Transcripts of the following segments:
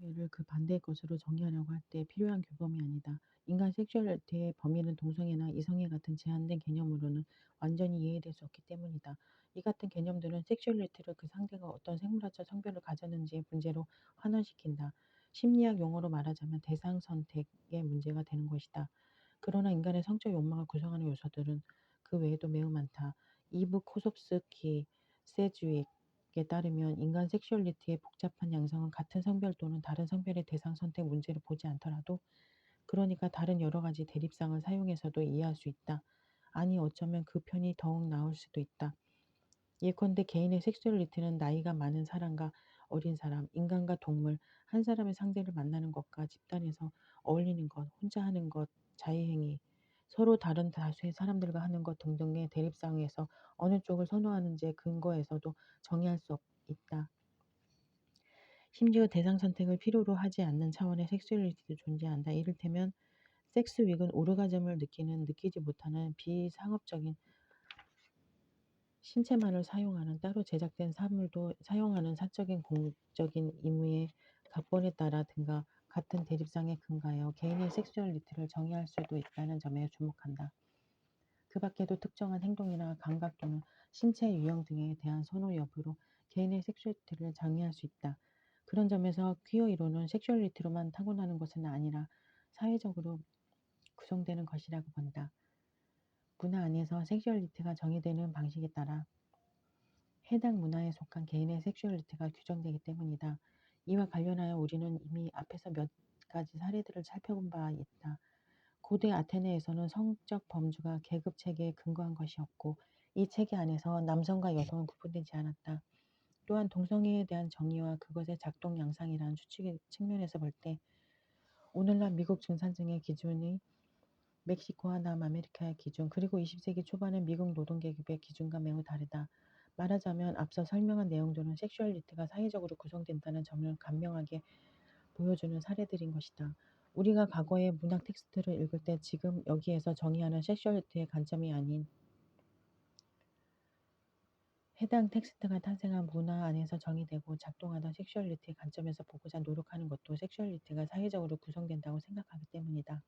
동성애를 그 반대의 것으로 정의하려고 할 때 필요한 규범이 아니다. 인간 섹슈얼리티의 범위는 동성애나 이성애 같은 제한된 개념으로는 완전히 이해될 수 없기 때문이다. 이 같은 개념들은 섹슈얼리티를 그 상대가 어떤 생물학적 성별을 가졌는지의 문제로 환원시킨다. 심리학 용어로 말하자면 대상 선택의 문제가 되는 것이다. 그러나 인간의 성적 욕망을 구성하는 요소들은 그 외에도 매우 많다. 이브 코섭스키 세주익에 따르면 인간 섹슈얼리티의 복잡한 양상은 같은 성별 또는 다른 성별의 대상 선택 문제를 보지 않더라도, 그러니까 다른 여러 가지 대립상을 사용해서도 이해할 수 있다. 아니 어쩌면 그 편이 더욱 나을 수도 있다. 예컨대 개인의 섹슈얼리티는 나이가 많은 사람과 어린 사람, 인간과 동물, 한 사람의 상대를 만나는 것과 집단에서 어울리는 것, 혼자 하는 것, 자유행위, 서로 다른 다수의 사람들과 하는 것 등등의 대립상에서 어느 쪽을 선호하는지에 근거해서도 정의할 수 있다. 심지어 대상 선택을 필요로 하지 않는 차원의 섹슈얼리티도 존재한다. 이를테면 섹스 윅은 오르가즘을 느끼지 못하는 비상업적인 신체만을 사용하는 따로 제작된 사물도 사용하는 사적인 공적인 임무의 각본에 따라 등과 같은 대립상에 근거하여 개인의 섹슈얼리티를 정의할 수도 있다는 점에 주목한다. 그 밖에도 특정한 행동이나 감각 또는 신체 유형 등에 대한 선호 여부로 개인의 섹슈얼리티를 정의할 수 있다. 그런 점에서 퀴어 이론은 섹슈얼리티로만 타고나는 것은 아니라 사회적으로 구성되는 것이라고 본다. 문화 안에서 섹슈얼리티가 정의되는 방식에 따라 해당 문화에 속한 개인의 섹슈얼리티가 규정되기 때문이다. 이와 관련하여 우리는 이미 앞에서 몇 가지 사례들을 살펴본 바 있다. 고대 아테네에서는 성적 범주가 계급 체계에 근거한 것이었고, 이 체계 안에서 남성과 여성은 구분되지 않았다. 또한 동성애에 대한 정의와 그것의 작동 양상이라는 추측의 측면에서 볼 때 오늘날 미국 중산층의 기준이 멕시코와 남아메리카의 기준, 그리고 20세기 초반의 미국 노동계급의 기준과 매우 다르다. 말하자면 앞서 설명한 내용들은 섹슈얼리티가 사회적으로 구성된다는 점을 간명하게 보여주는 사례들인 것이다. 우리가 과거의 문학 텍스트를 읽을 때 지금 여기에서 정의하는 섹슈얼리티의 관점이 아닌 해당 텍스트가 탄생한 문화 안에서 정의되고 작동하던 섹슈얼리티의 관점에서 보고자 노력하는 것도 섹슈얼리티가 사회적으로 구성된다고 생각하기 때문이다.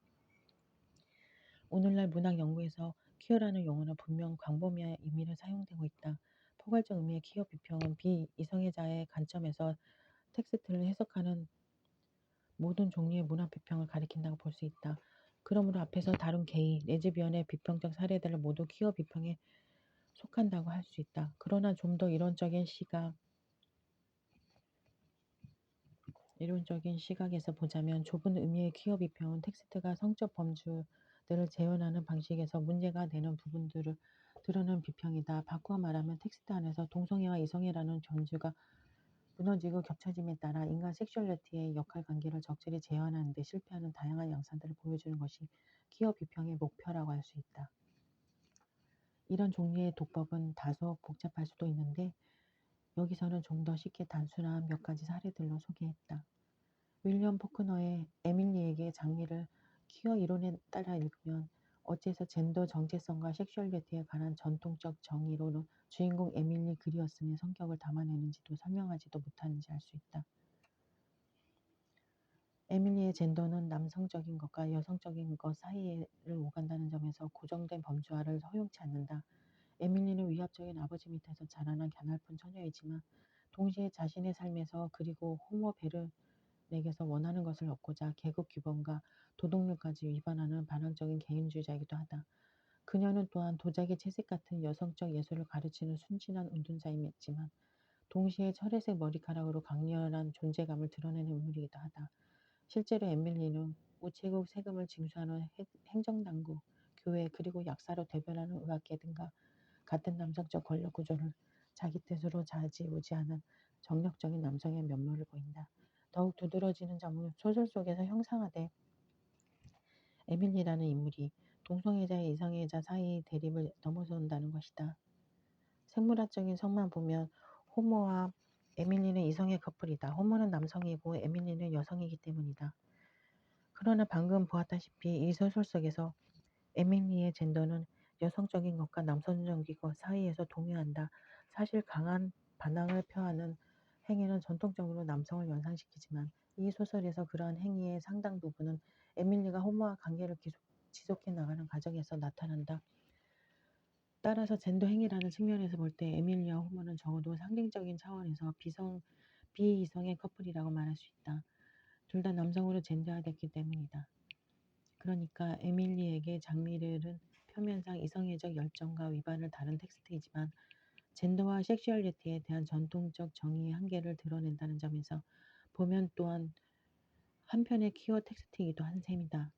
오늘날 문학 연구에서 퀴어라는 용어는 분명 광범위한 의미를 사용되고 있다. 포괄적 의미의 퀴어 비평은 비이성애자의 관점에서 텍스트를 해석하는 모든 종류의 문화 비평을 가리킨다고 볼 수 있다. 그러므로 앞에서 다룬 게이, 레즈비언의 비평적 사례들을 모두 퀴어 비평에 속한다고 할 수 있다. 그러나 좀 더 이론적인 시각에서 보자면 좁은 의미의 퀴어 비평은 텍스트가 성적 범주들을 재현하는 방식에서 문제가 되는 부분들을 드러낸 비평이다. 바꾸어 말하면 텍스트 안에서 동성애와 이성애라는 범주가 무너지고 겹쳐짐에 따라 인간 섹슈얼리티의 역할 관계를 적절히 재현하는 데 실패하는 다양한 양상들을 보여주는 것이 퀴어 비평의 목표라고 할 수 있다. 이런 종류의 독법은 다소 복잡할 수도 있는데 여기서는 좀 더 쉽게 단순한 몇 가지 사례들로 소개했다. 윌리엄 포크너의 에밀리에게 장미를 퀴어 이론에 따라 읽으면 어째서 젠더 정체성과 섹슈얼리티에 관한 전통적 정의로는 주인공 에밀리 그리어슨의 성격을 담아내는지도 설명하지도 못하는지 알 수 있다. 에밀리의 젠더는 남성적인 것과 여성적인 것 사이를 오간다는 점에서 고정된 범주화를 허용치 않는다. 에밀리는 위압적인 아버지 밑에서 자라난 갸냘픈 처녀이지만 동시에 자신의 삶에서 그리고 호모 베르넥에서 원하는 것을 얻고자 계급 규범과 도덕률까지 위반하는 반항적인 개인주의자이기도 하다. 그녀는 또한 도자기 채색 같은 여성적 예술을 가르치는 순진한 운동자이지만 동시에 철회색 머리카락으로 강렬한 존재감을 드러내는 인물이기도 하다. 실제로 에밀리는 우체국 세금을 징수하는 행정당국, 교회, 그리고 약사로 대변하는 의학계 등과 같은 남성적 권력 구조를 자기 뜻으로 좌지우지하는 정력적인 남성의 면모를 보인다. 더욱 두드러지는 점은 소설 속에서 형상화돼 에밀리라는 인물이 동성애자와 이성애자 사이의 대립을 넘어선다는 것이다. 생물학적인 성만 보면 호모와 에밀리는 이성의 커플이다. 호모는 남성이고 에밀리는 여성이기 때문이다. 그러나 방금 보았다시피 이 소설 속에서 에밀리의 젠더는 여성적인 것과 남성적인 것 사이에서 동요한다. 사실 강한 반항을 표하는 행위는 전통적으로 남성을 연상시키지만 이 소설에서 그러한 행위의 상당 부분은 에밀리가 호모와 관계를 지속해 나가는 과정에서 나타난다. 따라서 젠더 행위라는 측면에서 볼 때 에밀리와 호모는 적어도 상징적인 차원에서 비이성의 커플이라고 말할 수 있다. 둘 다 남성으로 젠더화됐기 때문이다. 그러니까 에밀리에게 장미를은 표면상 이성애적 열정과 위반을 다룬 텍스트이지만 젠더와 섹슈얼리티에 대한 전통적 정의의 한계를 드러낸다는 점에서 보면 또한 한편의 키워 텍스트이기도 한 셈이다.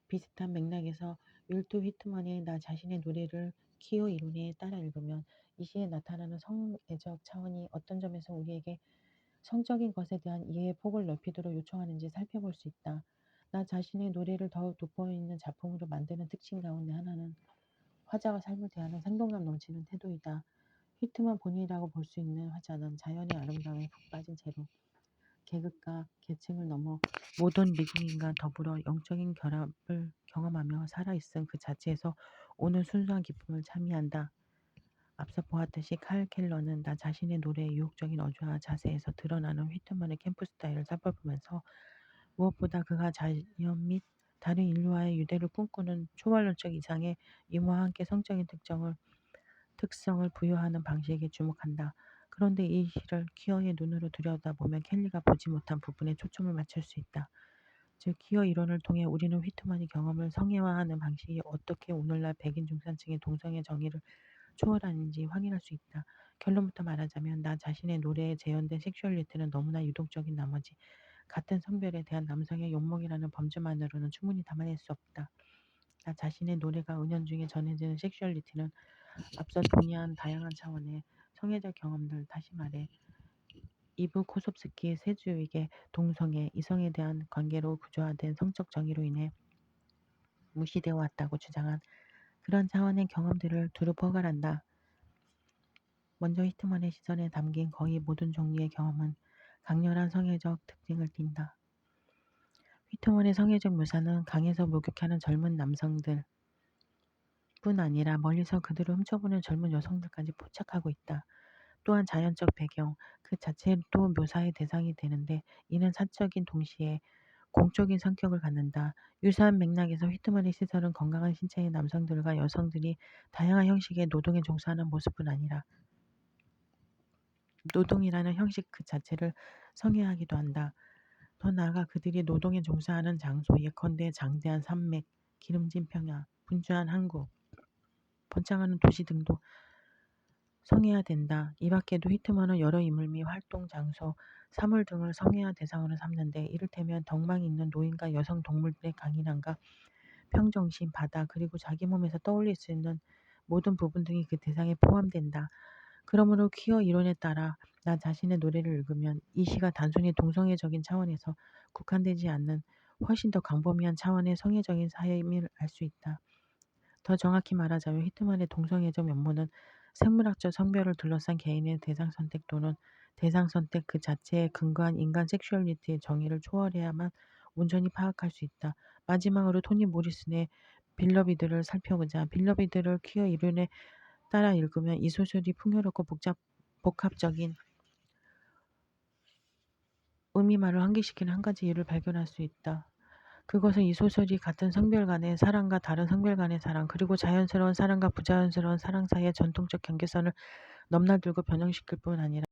비슷한 맥락에서 윌트 휘트먼의 나 자신의 노래를 키워 이론에 따라 읽으면 이 시에 나타나는 성애적 차원이 어떤 점에서 우리에게 성적인 것에 대한 이해의 폭을 넓히도록 요청하는지 살펴볼 수 있다. 나 자신의 노래를 더욱 돋보이는 작품으로 만드는 특징 가운데 하나는 화자가 삶을 대하는 생동감 넘치는 태도이다. 휘트만 본인이라고 볼 수 있는 화자는 자연의 아름다움에 푹 빠진 채로 계급과 계층을 넘어 모든 미국인과 더불어 영적인 결합을 경험하며 살아있음 그 자체에서 오는 순수한 기쁨을 참여한다. 앞서 보았듯이 칼 켈러는 나 자신의 노래의 유혹적인 어조와 자세에서 드러나는 휘트만의 캠프 스타일을 살펴보면서 무엇보다 그가 자연 및 다른 인류와의 유대를 꿈꾸는 초월론적 이상의 유머와 함께 성적인 특성을 부여하는 방식에 주목한다. 그런데 이 시를 키어의 눈으로 들여다보면 켈리가 보지 못한 부분에 초점을 맞출 수 있다. 즉 키어 이론을 통해 우리는 휘트만이 경험을 성애화하는 방식이 어떻게 오늘날 백인 중산층의 동성애 정의를 초월하는지 확인할 수 있다. 결론부터 말하자면 나 자신의 노래에 재현된 섹슈얼리티는 너무나 유동적인 나머지 같은 성별에 대한 남성의 욕망이라는 범주만으로는 충분히 담아낼 수 없다. 나 자신의 노래가 은연중에 전해지는 섹슈얼리티는 앞서 논의한 다양한 차원의 성애적 경험들, 다시 말해 이브 코섭스키의 세주익의 동성애, 이성에 대한 관계로 구조화된 성적 정의로 인해 무시되어 왔다고 주장한 그런 차원의 경험들을 두루 포괄한다. 먼저 히트만의 시선에 담긴 거의 모든 종류의 경험은 강렬한 성애적 특징을 띈다. 휘트만의 성애적 묘사는 강에서 목욕하는 젊은 남성들 뿐 아니라 멀리서 그들을 훔쳐보는 젊은 여성들까지 포착하고 있다. 또한 자연적 배경 그 자체도 묘사의 대상이 되는데 이는 사적인 동시에 공적인 성격을 갖는다. 유사한 맥락에서 휘트만의 시설은 건강한 신체의 남성들과 여성들이 다양한 형식의 노동에 종사하는 모습뿐 아니라 노동이라는 형식 그 자체를 성애하기도 한다. 더 나아가 그들이 노동에 종사하는 장소 예컨대 장대한 산맥, 기름진 평야, 분주한 항구, 번창하는 도시 등도 성애화된다. 이 밖에도 휘트만은 여러 인물 및 활동 장소, 사물 등을 성애화 대상으로 삼는데 이를테면 덕망이 있는 노인과 여성 동물들의 강인함과 평정심, 바다 그리고 자기 몸에서 떠올릴 수 있는 모든 부분 등이 그 대상에 포함된다. 그러므로 퀴어 이론에 따라 나 자신의 노래를 읽으면 이 시가 단순히 동성애적인 차원에서 국한되지 않는 훨씬 더 광범위한 차원의 성애적인 사임을 알 수 있다. 더 정확히 말하자면 휘트만의 동성애적 면모는 생물학적 성별을 둘러싼 개인의 대상 선택 또는 대상 선택 그 자체에 근거한 인간 섹슈얼리티의 정의를 초월해야만 온전히 파악할 수 있다. 마지막으로 토니 모리슨의 빌러비드를 살펴보자. 빌러비드를 퀴어 이론에 따라 읽으면 이 소설이 풍요롭고 복합적인 의미만을 환기시키는 한 가지 이유를 발견할 수 있다. 그것은 이 소설이 같은 성별 간의 사랑과 다른 성별 간의 사랑, 그리고 자연스러운 사랑과 부자연스러운 사랑 사이의 전통적 경계선을 넘나들고 변형시킬 뿐 아니라